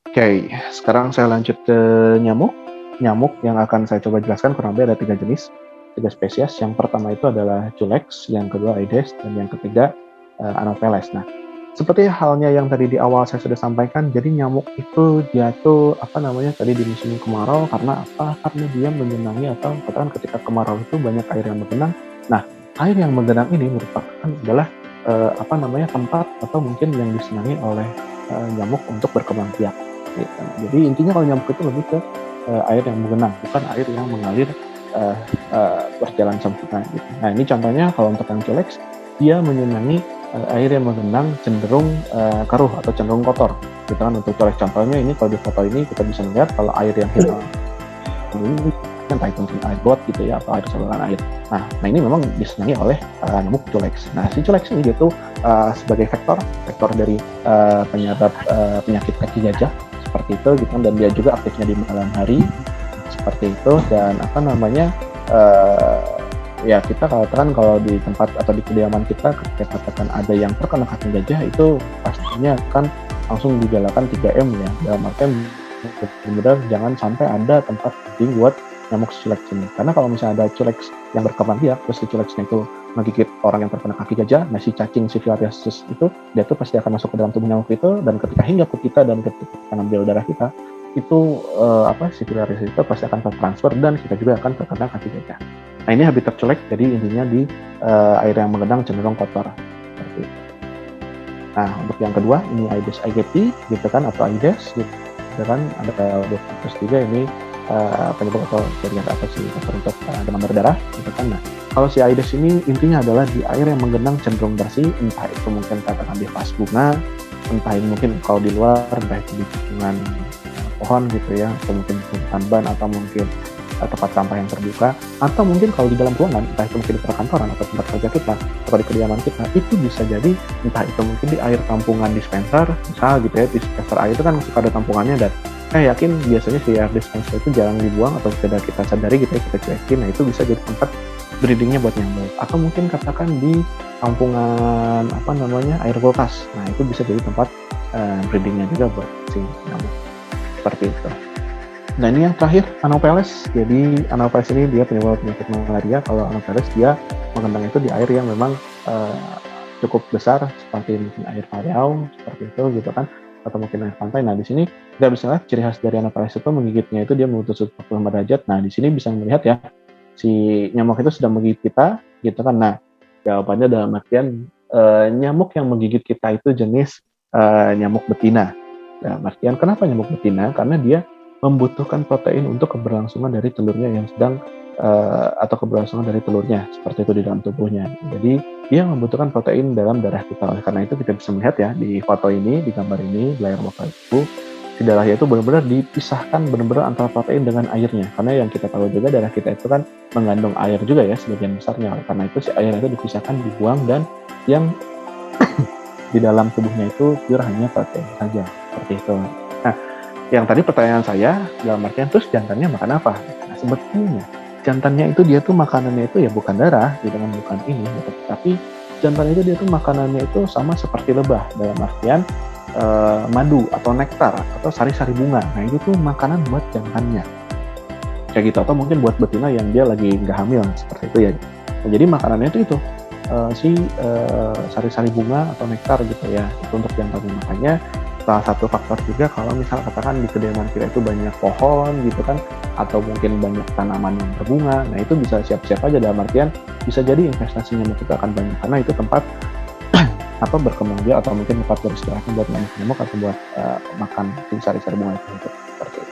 Oke, sekarang saya lanjut ke nyamuk. Nyamuk yang akan saya coba jelaskan kurang lebih ada 3 jenis, 3 spesies. Yang pertama itu adalah Culex, yang kedua Aedes, dan yang ketiga Anopheles. Nah, seperti halnya yang tadi di awal saya sudah sampaikan, jadi nyamuk itu dia tuh apa namanya tadi di musim kemarau karena apa? Karena dia menyenangi atau katakan ketika kemarau itu banyak air yang menggenang. Nah, air yang menggenang ini merupakan adalah apa namanya tempat atau mungkin yang disenangi oleh nyamuk untuk berkembang biak. Gitu. Jadi intinya kalau nyamuk itu lebih ke air yang menggenang, bukan air yang mengalir berjalan sempurna. Gitu. Nah ini contohnya kalau untuk yang Culex, dia menyenangi air yang menggenang cenderung keruh atau cenderung kotor. Gitu kan untuk Culex contohnya ini kalau di foto ini kita bisa lihat kalau air yang hilang ini entah itu mungkin air got gitu ya atau air saluran air. Nah ini memang disenangi oleh nyamuk Culex. Nah si Culex ini dia tuh sebagai vektor dari penyebab penyakit kaki gajah seperti itu gitu kan, dan dia juga aktifnya di malam hari seperti itu. Dan apa namanya ya kita katakan kalau di tempat atau di kediaman kita ketika katakan ada yang terkena kaki gajah itu pastinya akan langsung digalakan 3M ya, dalam artian benar-benar jangan sampai ada tempat breeding buat nyamuk Culex ini. Karena kalau misalnya ada Culex yang berkembang biak terus si Culexnya itu menggigit orang yang terkena kaki gajah, nah si cacing si filariasis itu dia tuh pasti akan masuk ke dalam tubuh nyamuk itu, dan ketika hingga ke kita dan ketika kita ngambil darah kita itu si filariasis itu pasti akan tertransfer dan kita juga akan terkena kaki gajah. Nah ini habitat Culex, jadi intinya di air yang menggenang cenderung kotor seperti itu. Nah untuk yang kedua ini Aedes aegypti gitu kan atau Aedes gitu kan, ada terus juga ini penyebab atau jaringan apa sih untuk demam berdarah gitu kan. Nah kalau si Aedes ini intinya adalah di air yang menggenang cenderung bersih, entah itu mungkin katakan di vas bunga, entah ini mungkin kalau di luar entah itu di lingkungan pohon gitu ya, atau mungkin tamban atau mungkin tempat sampah yang terbuka, atau mungkin kalau di dalam ruangan, entah itu mungkin di perkantoran atau tempat kerja kita atau di kediaman kita, itu bisa jadi entah itu mungkin di air tampungan dispenser, misal gitu ya, dispenser air itu kan suka ada tampungannya, dan saya yakin biasanya si air dispenser itu jarang dibuang atau tidak kita sadari gitu ya, kita cuekin. Nah itu bisa jadi tempat breedingnya buat nyamuk. Atau mungkin katakan di tampungan apa namanya air kulkas, nah itu bisa jadi tempat breedingnya juga buat si nyamuk seperti itu. Nah ini yang terakhir Anopheles. Jadi Anopheles ini dia penyebab penyakit malaria. Kalau Anopheles dia mengembang itu di air yang memang cukup besar seperti mungkin air pariau seperti itu gitu kan, atau mungkin air pantai. Nah di sini kita bisa lihat ciri khas dari Anopheles itu menggigitnya itu dia menutup 45 derajat. Nah di sini bisa melihat ya si nyamuk itu sudah menggigit kita gitu kan. Nah jawabannya dalam artian nyamuk yang menggigit kita itu jenis nyamuk betina. Dalam artian kenapa nyamuk betina? Karena dia membutuhkan protein untuk keberlangsungan dari telurnya yang sedang atau keberlangsungan dari telurnya seperti itu di dalam tubuhnya. Jadi dia membutuhkan protein dalam darah kita. Oleh karena itu kita bisa melihat ya di foto ini, di gambar ini, di layar monitor itu, si darahnya itu benar-benar dipisahkan benar-benar antara protein dengan airnya. Karena yang kita tahu juga darah kita itu kan mengandung air juga ya sebagian besarnya. Oleh karena itu si air itu dipisahkan, dibuang, dan yang di dalam tubuhnya itu pure hanya protein saja seperti itu. Nah, yang tadi pertanyaan saya dalam artian terus jantannya makan apa? Nah, sebetulnya jantannya itu dia tuh makanannya itu ya bukan darah, gitu kan, bukan ini, gitu. Tapi jantan itu dia tuh makanannya itu sama seperti lebah dalam artian madu atau nektar atau sari-sari bunga. Nah itu tuh makanan buat jantannya kayak gitu, atau mungkin buat betina yang dia lagi nggak hamil seperti itu ya. Nah, jadi makanannya itu sari-sari bunga atau nektar gitu ya, itu untuk jantannya. Makanya salah satu faktor juga kalau misal katakan di kediaman kita itu banyak pohon gitu kan, atau mungkin banyak tanaman yang berbunga, nah itu bisa siap-siap aja dalam artian bisa jadi investasi nyamuk itu akan banyak karena itu tempat apa berkembang biak atau mungkin tempat beristirahat buat nyamuk atau buat makan sari-sari bunga itu seperti itu.